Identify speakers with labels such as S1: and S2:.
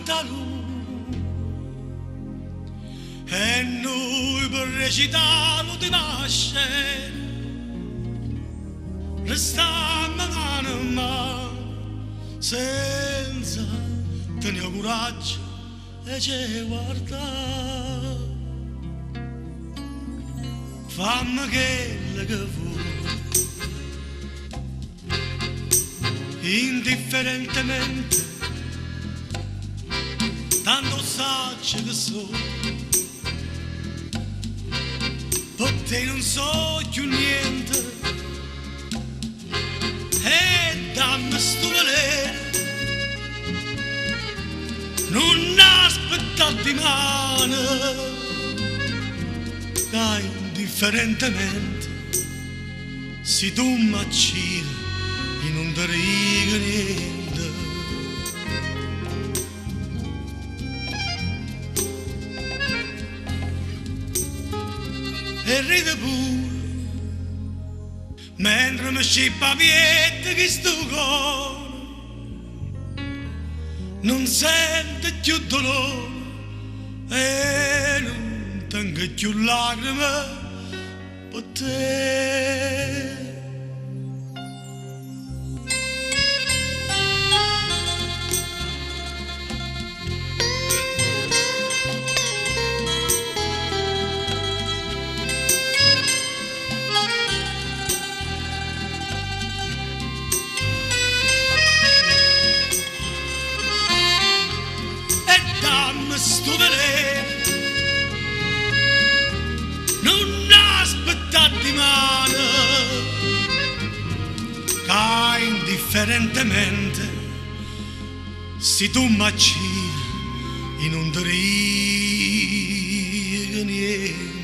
S1: canta lui e noi per recitare l'ultima scena restammo mano a mano senza tenere coraggio e ci guardare. Fammi quello che vuoi, indifferentemente, tanto saggio che so, per te non so più niente, e dammi sto volere, non aspettare di mano, dai, indifferentemente, se tu mi accidi e non ti riga niente. E ride pure, mentre mi scippa piede che sto cuore non sente più dolore e non tengo più lacrime per te. Sto vedere, non aspettare di mano, che indifferentemente, se tu mi accidi, non ti riga niente.